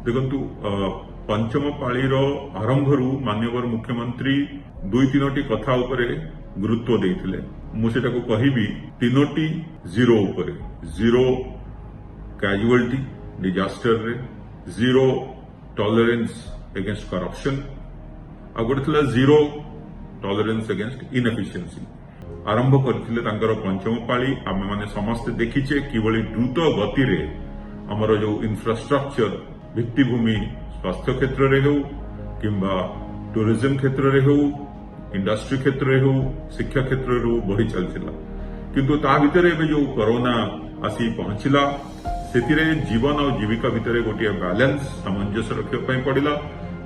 देखु पंचम पाळीर आरंभरू माननीय मुख्यमंत्री दुई तीनोटी कथा उपरे गुरुत्व देइथिले। मु सेटाको कहिबी तीनोटी जीरो उपरे। जीरो कैजुअलिटी डिजास्टर रे, जीरो टॉलरेंस अगेंस्ट करप्शन, आ गोटे थिला जीरो टॉलरेंस अगेंस्ट इनएफिशिएंसी। आरंभ करथिले तांकर पंचम पाळी। आमे माने समस्त देखिचे किबळी द्रुत गति रे हमर जो इंफ्रास्ट्रक्चर भित्तिभूमि स्वास्थ्य क्षेत्र रे हो किंबा टूरिज्म क्षेत्र रे हो, इंडस्ट्री क्षेत्र रे हो, शिक्षा क्षेत्र रे हो बढ़ी चलथिला। किंतु ता भितरे एबे जो कोरोना आसी पहुंचिला सेतिरे जीवन और जीविका भितरे गोटे बैलेंस सामंजस्य रखिया पई पड़िला।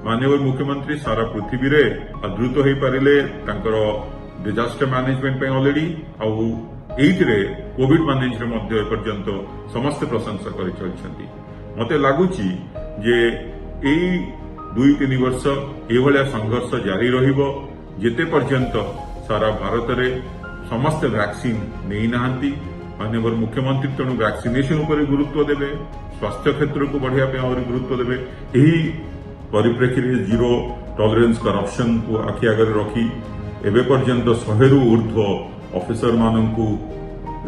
माननीय मुख्यमंत्री सारा पृथ्वी रे अद्रुत होई पारिले तांकर डिजास्टर मैनेजमेंट पे ऑलरेडी आउ एइथिरे कोविड मैनेजमेंट मध्य पर्यंत समस्त प्रशंसा करि चलछंती। मते लागुची जे एई 2-3 वर्ष एभलिया संघर्ष जारी रहिबो जेते पर्यंत सारा भारत रे समस्त वैक्सीन नेई नाहंती। माननीय मुख्यमंत्री तेणु वैक्सीनेशन उपर गुरुत्व देवे, स्वास्थ्य क्षेत्र को बढ़िया पे और गुरुत्व देवे। एही परिप्रेक्षी रे जीरो टॉलरेंस करप्शन को आखि आगे रखी एबे पर्यंत 100 रु ऊर्ध्व ऑफिसर माननकु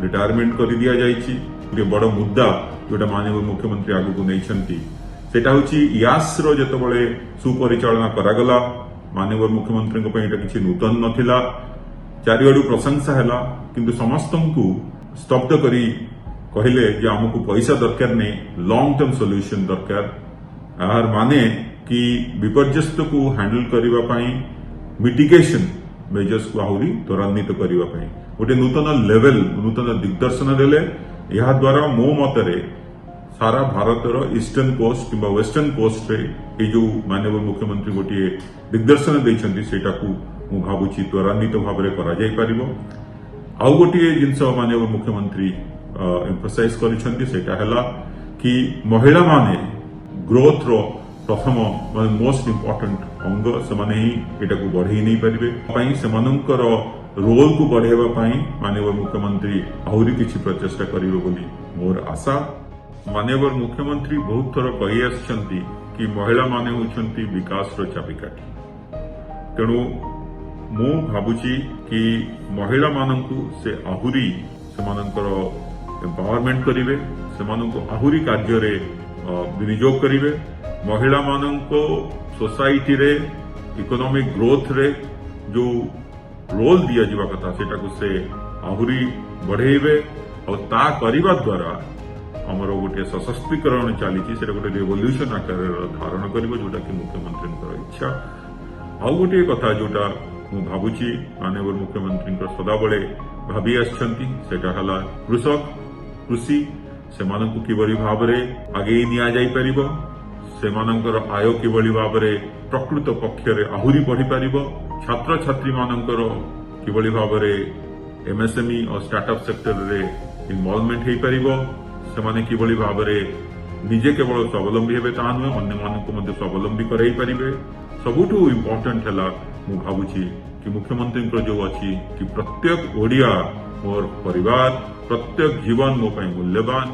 रिटायरमेंट कर दिया जाइछि। बड़ मुद्दा जोटा माननीय मुख्यमंत्री आगु को नैछंती सेटा होछि यास रो जेतबळे सुपरिचालना करागला। माननीय मुख्यमंत्री को एटा किछि नूतन नथिला, चारिआडु प्रशंसा हैला, किंतु समस्तंकु स्तब्ध करी कहले जे हमकु पैसा दरकार नै, लॉन्ग टर्म सॉल्यूशन दरकार। यार माने कि विपर्यस्त को हैंडल करबा पई मिटिगेशन मेजर्स को आहुरी त्वरान्वित करबा पई गोटे नूतन लेवल नूतन दिग्दर्शन देले। यह द्वारा मो मतरे सारा भारतर ईस्टर्न कोस्ट किंबा वेस्टर्न कोस्ट रे ए जो माननीय मुख्यमंत्री गोटे दिग्दर्शन देइछंती सेटा को मु भाबुची त्वरान्वित भाव में करा जाय परिबो। आउ गोटे जिनस माननीय मुख्यमंत्री एम्फसाइज करिछंती सेटा हला कि महिला माने ग्रोथ रो प्रथम मोस्ट इम्पोर्टेंट अंग से ही एटा को बढ़ई नहीं पारे। सेमानंकर रोल को बढ़ाइबा पई माननीय मुख्यमंत्री आहुरी किछि प्रचेष्टा करिवे बोली मोर आशा। माननीय मुख्यमंत्री बहुत थर कहि आछंती कि महिला माने होछंती विकास रो चाबिकाठी। तेणु मु भाबुची कि महिला मानंकु से आहुरी सेमानंकर एम्पावरमेंट करिवे, सेमानंकु आहुरी कार्य रे विनियोग करिवे। महिला मानंको सोसाइटी रे इकोनॉमिक ग्रोथ रे जो रोल दिया जिवा कथा सेटा को से आहुरी बढ़ेइबे और ता करिबा द्वारा हमर गोटे सशक्तिकरण चली सेटा गोटे रेवोल्यूशन आकार धारण करिबो जोटा कि मुख्यमंत्री इच्छा। आउ गोटे कथा जोटा मु भाबुची माननीय मुख्यमंत्री सदाबले भाबी आछंती सेटा हला कृषक कृषि सेमानंकु किबळी भाबरे आगे निया जाई परिबो, सेमानंकर आय किबळी भाबरे प्रकृत पक्षरे आहुरी बढ़ी पारिबो, छात्र छात्री मानंकर किबळी भाबरे एमएसएमई और स्टार्टअप सेक्टर रे इन्वॉल्वमेंट हेई पारिबो, सेमाने किबळी भाबरे निजे केवल स्वावलंबी हेबे ता नुहे अन्य मानंकु मध्ये स्वावलंबी कराई पारिबे। सबुठु इम्पोर्टेंट हला मु भाबुची कि मुख्यमंत्री जो अछि कि प्रत्येक ओडिया मोर परिवार, प्रत्येक जीवन मो पई मूल्यवान।